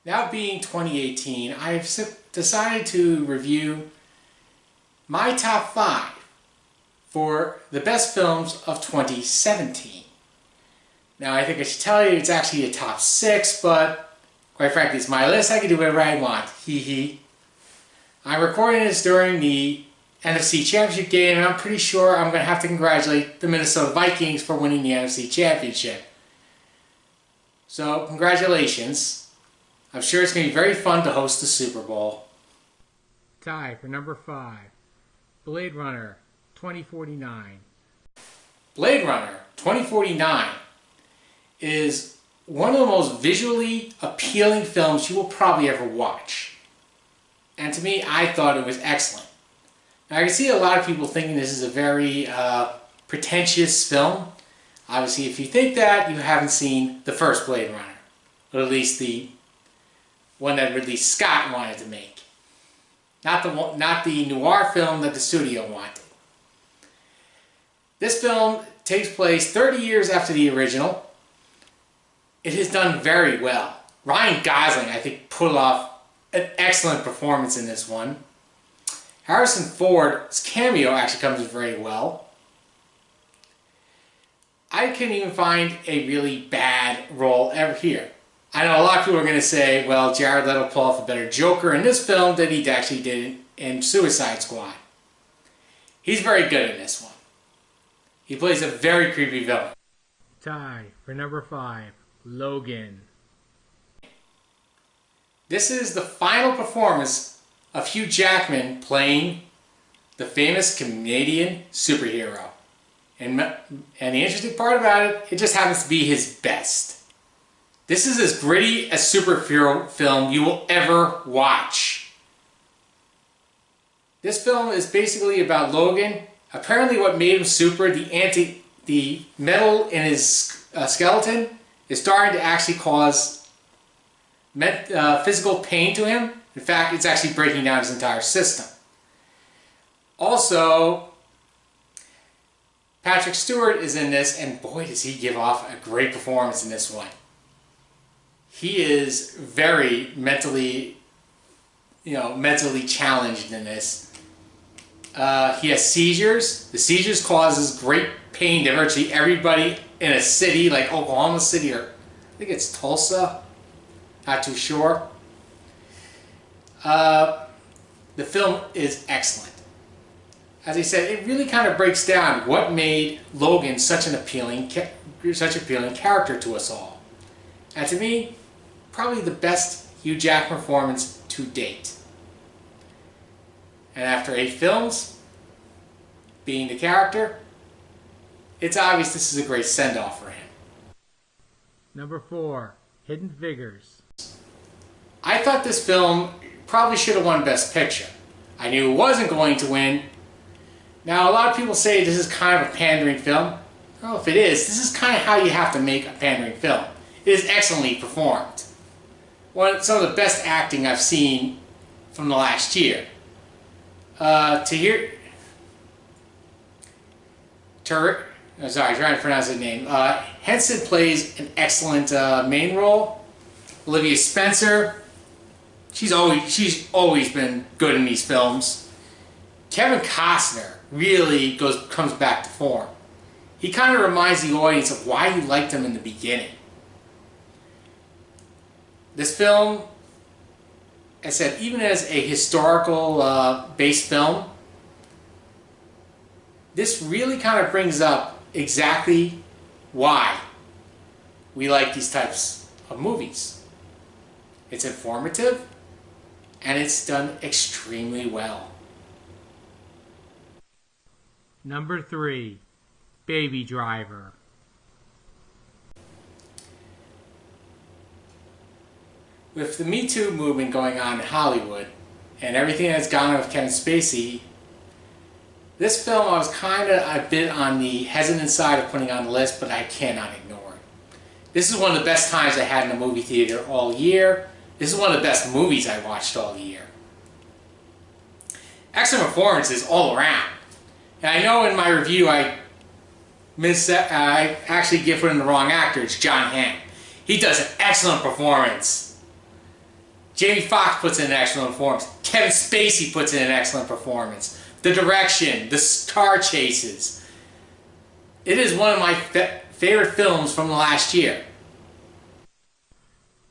Now being 2018, I've decided to review my top 5 for the best films of 2017. Now I think I should tell you it's actually a top 6, but quite frankly it's my list. I can do whatever I want. Hee hee. I'm recording this during the NFC Championship game, and I'm pretty sure I'm going to have to congratulate the Minnesota Vikings for winning the NFC Championship. So congratulations. I'm sure it's going to be very fun to host the Super Bowl. Tie for number 5, Blade Runner 2049. Blade Runner 2049 is one of the most visually appealing films you will probably ever watch. And to me, I thought it was excellent. Now, I can see a lot of people thinking this is a very pretentious film. Obviously, if you think that, you haven't seen the first Blade Runner. Or at least the one that Ridley Scott wanted to make. Not the noir film that the studio wanted. This film takes place 30 years after the original. It has done very well. Ryan Gosling, I think, pulled off an excellent performance in this one. Harrison Ford's cameo actually comes very well. I couldn't even find a really bad role ever here. I know a lot of people are going to say, well, Jared Leto pulled off a better Joker in this film than he actually did in Suicide Squad. He's very good in this one. He plays a very creepy villain. Tie for number 5, Logan. This is the final performance of Hugh Jackman playing the famous Canadian superhero. And the interesting part about it, it just happens to be his best. This is as gritty a superhero film you will ever watch. This film is basically about Logan. Apparently what made him super, the metal in his skeleton, is starting to actually cause physical pain to him. In fact, it's actually breaking down his entire system. Also, Patrick Stewart is in this, and boy does he give off a great performance in this one. He is very mentally challenged in this. He has seizures. The seizures causes great pain to virtually everybody in a city like Oklahoma City, or I think it's Tulsa. Not too sure. The film is excellent. As I said, it really kind of breaks down what made Logan such an appealing character to us all. And to me, probably the best Hugh Jackman performance to date. And after 8 films, being the character, it's obvious this is a great send-off for him. Number 4, Hidden Figures. I thought this film probably should have won Best Picture. I knew it wasn't going to win. Now, a lot of people say this is kind of a pandering film. Well, if it is, this is kind of how you have to make a pandering film. It is excellently performed. Some of the best acting I've seen from the last year. Trying to pronounce his name. Henson plays an excellent main role. Olivia Spencer, she's always been good in these films. Kevin Costner really comes back to form. He kind of reminds the audience of why you liked him in the beginning. This film, as I said, even as a historical based film, this really kind of brings up exactly why we like these types of movies. It's informative, and it's done extremely well. Number 3, Baby Driver. With the Me Too movement going on in Hollywood, and everything that's gone on with Kevin Spacey, this film I was kind of a bit on the hesitant side of putting on the list, but I cannot ignore it. This is one of the best times I had in a movie theater all year. This is one of the best movies I watched all year. Excellent performances all around. And I know in my review I actually give it in the wrong actor. It's John Hamm. He does an excellent performance. Jamie Foxx puts in an excellent performance. Kevin Spacey puts in an excellent performance. The direction, the car chases. It is one of my favorite films from the last year.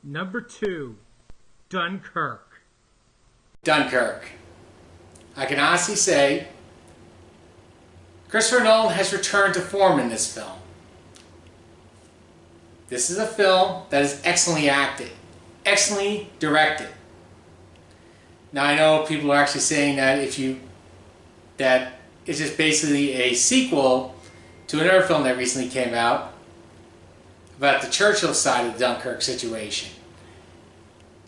Number 2, Dunkirk. Dunkirk. I can honestly say Christopher Nolan has returned to form in this film. This is a film that is excellently acted, excellently directed. Now I know people are actually saying that that it's just basically a sequel to another film that recently came out about the Churchill side of the Dunkirk situation.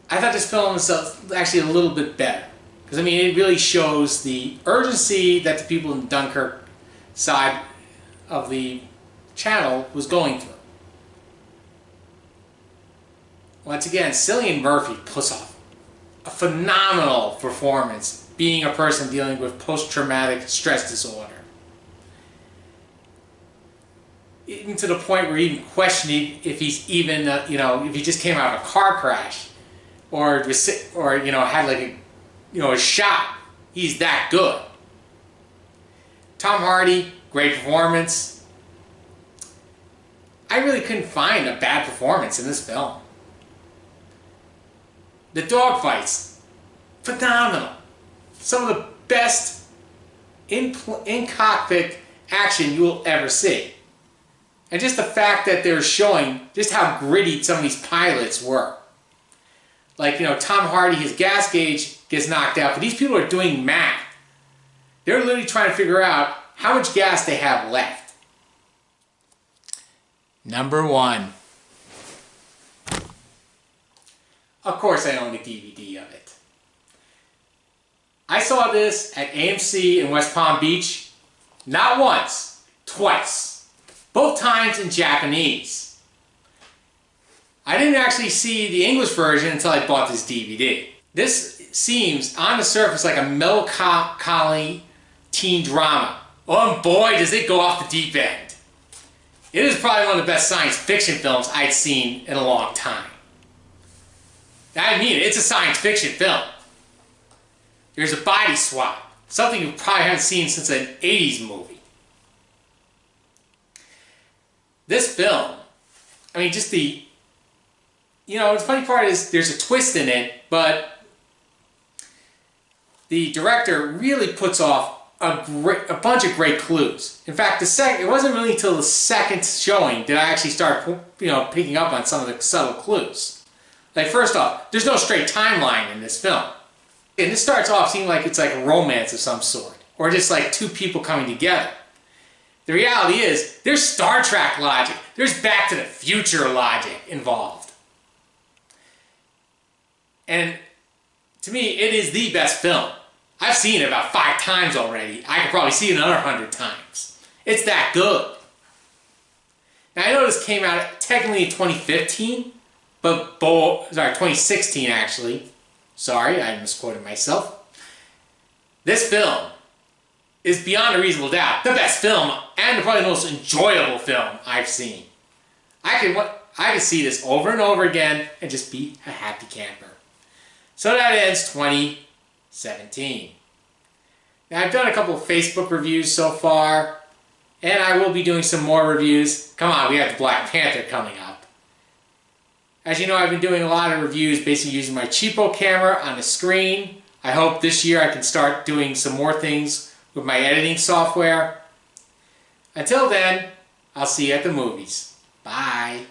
I thought this film was actually a little bit better. Because, I mean, it really shows the urgency that the people in the Dunkirk side of the channel was going through. Once again, Cillian Murphy puts off a phenomenal performance being a person dealing with post-traumatic stress disorder. Even to the point where even questioning if he's even, if he just came out of a car crash or had like a shot. He's that good. Tom Hardy, great performance. I really couldn't find a bad performance in this film. The dogfights, phenomenal. Some of the best in-cockpit action you will ever see. And just the fact that they're showing just how gritty some of these pilots were. Like, Tom Hardy, his gas gauge gets knocked out, but these people are doing math. They're literally trying to figure out how much gas they have left. Number 1. Of course I own a DVD of it. I saw this at AMC in West Palm Beach, not once, twice. Both times in Japanese. I didn't actually see the English version until I bought this DVD. This seems, on the surface, like a melancholy teen drama. Oh boy, does it go off the deep end. It is probably one of the best science fiction films I'd seen in a long time. I mean, it's a science fiction film. There's a body swap. Something you probably haven't seen since an 80s movie. This film, I mean, just the funny part is there's a twist in it, but the director really puts off a bunch of great clues. In fact, it wasn't really until the second showing that I actually started, picking up on some of the subtle clues. Like, first off, there's no straight timeline in this film. And this starts off seeming like it's like a romance of some sort, or just like two people coming together. The reality is, there's Star Trek logic, there's Back to the Future logic involved. And to me, it is the best film. I've seen it about 5 times already. I could probably see it another 100 times. It's that good. Now I know this came out technically in 2015, but 2016 actually. Sorry, I misquoted myself. This film is beyond a reasonable doubt the best film and probably the most enjoyable film I've seen. I could see this over and over again and just be a happy camper. So that ends 2017. Now I've done a couple of Facebook reviews so far, and I will be doing some more reviews. Come on, we have the Black Panther coming up. As you know, I've been doing a lot of reviews basically using my cheapo camera on the screen. I hope this year I can start doing some more things with my editing software. Until then, I'll see you at the movies. Bye.